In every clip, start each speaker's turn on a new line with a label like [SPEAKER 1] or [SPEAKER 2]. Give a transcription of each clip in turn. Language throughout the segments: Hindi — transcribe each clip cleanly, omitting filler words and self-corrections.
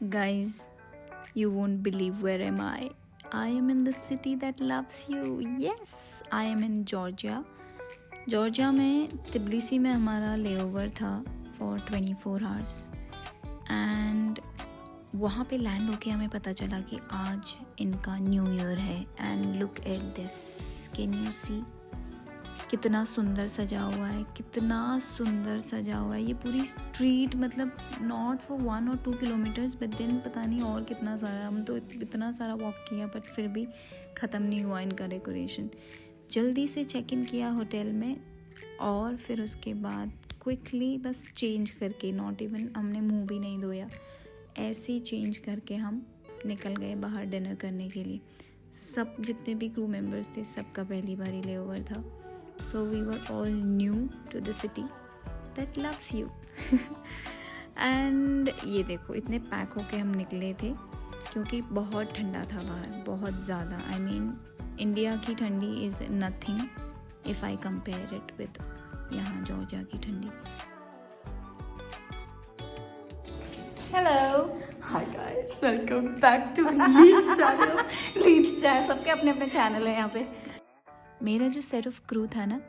[SPEAKER 1] Guys, you won't believe where am I. I am in the city that loves you. Yes, I am in Georgia. Georgia में तिब्लिसी में हमारा लेओवर था फॉर 24 आवर्स एंड वहाँ पे लैंड होके हमें पता चला कि आज इनका न्यू ईयर है. And look at this, can you see कितना सुंदर सजा हुआ है, कितना सुंदर सजा हुआ है. ये पूरी स्ट्रीट मतलब not for 1 or 2 kilometres but then पता नहीं और कितना सारा. हम तो इतना सारा वॉक किया बट फिर भी ख़त्म नहीं हुआ इनका डेकोरेशन. जल्दी से चेक इन किया होटल में और फिर उसके बाद क्विकली बस चेंज करके, नॉट इवन हमने मुंह भी नहीं धोया, ऐसे ही चेंज करके हम निकल गए बाहर डिनर करने के लिए. सब जितने भी क्रू मेंबर्स थे सबका पहली बार ही लेओवर था. So we were all new to the city that loves you. And ये देखो इतने पैक होके हम निकले थे क्योंकि बहुत ठंडा था बाहर, बहुत ज़्यादा. आई मीन इंडिया की ठंडी is nothing if I compare it with यहाँ जॉर्जिया की ठंडी.
[SPEAKER 2] Hello, hi guys, welcome back to Leeds channel. Leeds channel सबके अपने अपने चैनल है यहाँ पे.
[SPEAKER 1] मेरा जो सेट ऑफ क्रू था ना,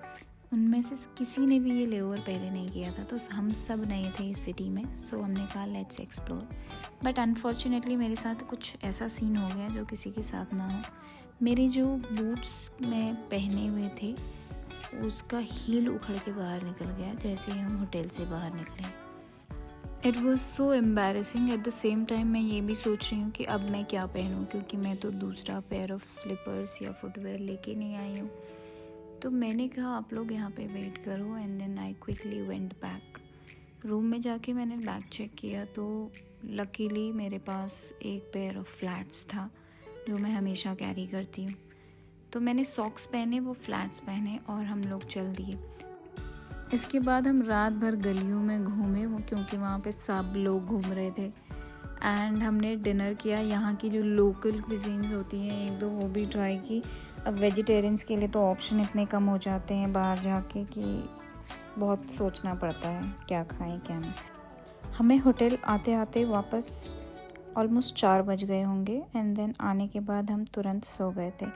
[SPEAKER 1] उनमें से किसी ने भी ये लेओवर पहले नहीं किया था, तो हम सब नए थे इस सिटी में. सो हमने कहा लेट्स एक्सप्लोर. बट अनफॉर्चुनेटली मेरे साथ कुछ ऐसा सीन हो गया जो किसी के साथ ना हो. मेरे जो बूट्स मैं पहने हुए थे उसका हील उखड़ के बाहर निकल गया जैसे ही हम होटल से बाहर निकले. It was so embarrassing. At the same time मैं ये भी सोच रही हूँ कि अब मैं क्या पहनूँ, क्योंकि मैं तो दूसरा पेयर ऑफ स्लीपर्स या फुटवेयर लेके नहीं आई हूँ. तो मैंने कहा आप लोग यहाँ पे वेट करो and then I quickly went back. Room में जाके मैंने बैग चेक किया तो लकीली मेरे पास एक पेयर ऑफ फ्लैट्स था जो मैं हमेशा कैरी करती हूँ. तो मैंने सॉक्स पहने, वो फ्लैट्स पहने और हम लोग चल दिए. इसके बाद हम रात भर गलियों में घूमे वो क्योंकि वहाँ पे सब लोग घूम रहे थे. एंड हमने डिनर किया. यहाँ की जो लोकल क्विजीन्स होती हैं एक दो वो भी ट्राई की. अब वेजिटेरियंस के लिए तो ऑप्शन इतने कम हो जाते हैं बाहर जाके कि बहुत सोचना पड़ता है क्या खाएं क्या नहीं. हमें होटल आते आते वापस ऑलमोस्ट 4 बज गए होंगे एंड देन आने के बाद हम तुरंत सो गए थे.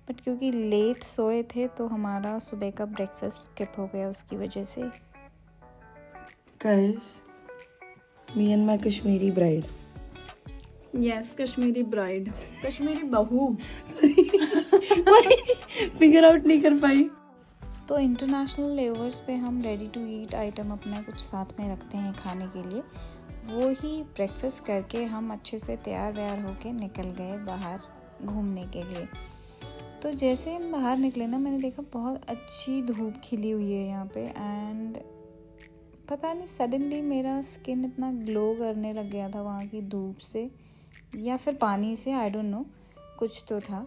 [SPEAKER 1] बट क्योंकि लेट सोए थे तो हमारा सुबह का ब्रेकफास्ट स्किप हो गया उसकी वजह से.
[SPEAKER 3] Guys, me and my Kashmiri bride.
[SPEAKER 2] Yes, Kashmiri bride, Kashmiri बहू.
[SPEAKER 3] फिगर आउट नहीं कर पाई.
[SPEAKER 1] तो इंटरनेशनल लेवर्स पे हम रेडी टू ईट आइटम अपना कुछ साथ में रखते हैं खाने के लिए. वो ही ब्रेकफास्ट करके हम अच्छे से तैयार व्यार होके निकल गए बाहर घूमने के लिए. तो जैसे हम बाहर निकले ना, मैंने देखा बहुत अच्छी धूप खिली हुई है यहाँ पे. एंड पता नहीं सडनली मेरा स्किन इतना ग्लो करने लग गया था वहाँ की धूप से या फिर पानी से, आई डोंट नो, कुछ तो था.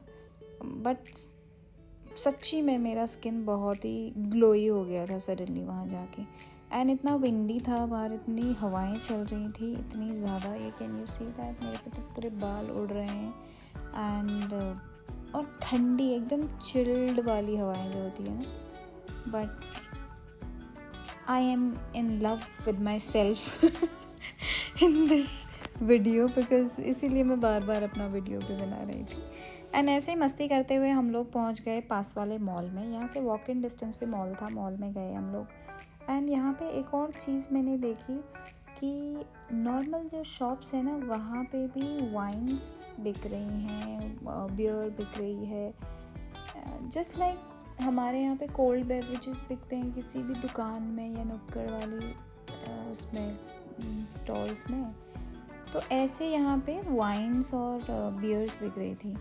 [SPEAKER 1] बट सच्ची में मेरा स्किन बहुत ही ग्लोई हो गया था सडनली वहाँ जाके. एंड इतना विंडी था बाहर, इतनी हवाएं चल रही थी इतनी ज़्यादा. ये कैन यू सी दैट मेरे पे तो पूरे बाल उड़ रहे हैं. एंड और ठंडी एकदम चिल्ड वाली हवाएं जो होती है ना. But I am in love with my self in this video because इसीलिए मैं बार बार अपना वीडियो भी बना रही थी. एंड ऐसे ही मस्ती करते हुए हम लोग पहुंच गए पास वाले मॉल में. यहाँ से वॉक इन डिस्टेंस पे मॉल था, मॉल में गए हम लोग. एंड यहाँ पे एक और चीज़ मैंने देखी कि नॉर्मल जो शॉप्स है ना वहाँ पे भी वाइन्स बिक रही हैं, बियर बिक रही है. जस्ट लाइक हमारे यहाँ पे कोल्ड बेवरेजेस बिकते हैं किसी भी दुकान में या नुक्कड़ वाली उसमें स्टॉल्स में. तो ऐसे यहाँ पे वाइन्स और बियर्स बिक रही थी.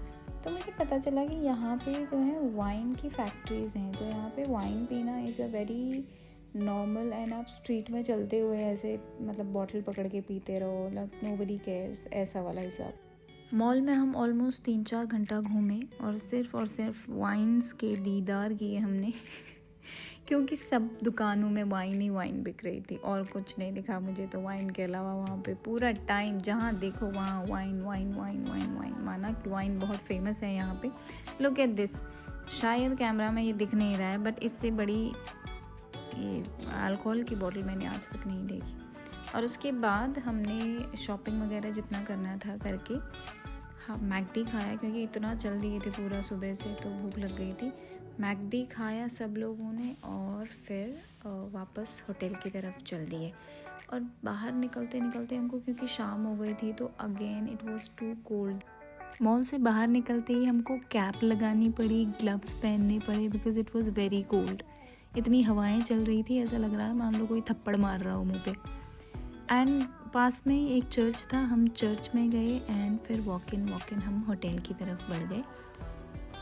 [SPEAKER 1] तो मुझे पता चला कि यहाँ पे जो है वाइन की फैक्ट्रीज़ हैं. तो यहाँ पे वाइन पीना is a very normal. And आप स्ट्रीट में चलते हुए ऐसे मतलब बॉटल पकड़ के पीते रहो, लाइक नोबडी केयर्स, ऐसा वाला हिसाब. मॉल में हम ऑलमोस्ट 3-4 घंटा घूमे और सिर्फ वाइन्स के दीदार किए हमने क्योंकि सब दुकानों में वाइन ही वाइन बिक रही थी और कुछ नहीं दिखा मुझे तो वाइन के अलावा. वहाँ पे पूरा टाइम जहाँ देखो वहाँ wine wine wine wine wine. माना कि वाइन बहुत फेमस है यहाँ पे. Look at this. शायद कैमरा में ये दिख नहीं रहा है बट इससे बड़ी ये अल्कोहल की बोतल मैंने आज तक नहीं देखी. और उसके बाद हमने शॉपिंग वगैरह जितना करना था करके हाँ मैकडी खाया, क्योंकि इतना चल दिए थे पूरा सुबह से तो भूख लग गई थी। मैकडी खाया सब लोगों ने और फिर वापस होटल की तरफ चल दिए। और बाहर निकलते निकलते हमको क्योंकि शाम हो गई थी तो again it was too cold. Mall से बाहर निकलते ही हमको कैप लगानी पड़ी, ग्लव्स पहनने पड़े because it was very cold. इतनी हवाएं चल रही थी, ऐसा लग रहा है मान लो कोई थप्पड़ मार रहा हो मुंह पे। एंड पास में एक चर्च था, हम चर्च में गए एंड फिर वॉक इन हम होटल की तरफ बढ़ गए।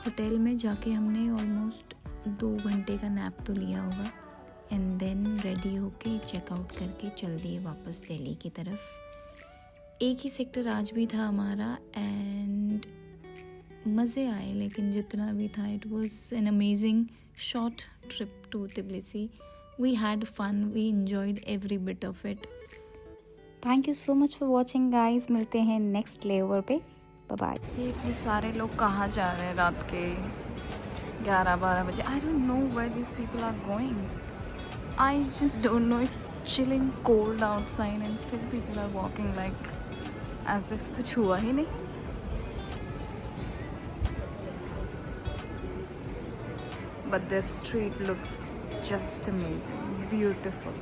[SPEAKER 1] होटल में जाके हमने ऑलमोस्ट 2 घंटे का नैप तो लिया होगा एंड देन रेडी होके चेकआउट करके चल दिए वापस दिल्ली की तरफ। एक ही सेक्टर आज भी था हमारा एंड मज़े आए, लेकिन जितना भी था it was an amazing short trip to Tbilisi. We had fun, we enjoyed every bit of it. Thank you so much for watching guys, मिलते हैं नेक्स्ट लेओवर पे, बाय बाय।
[SPEAKER 2] ये इतने सारे लोग कहाँ जा रहे हैं रात के 11-12 बजे? I don't know where this people are going, I just don't know. Its chilling cold outside and still people are walking like as if कुछ हुआ ही नहीं। But the street looks just amazing, beautiful.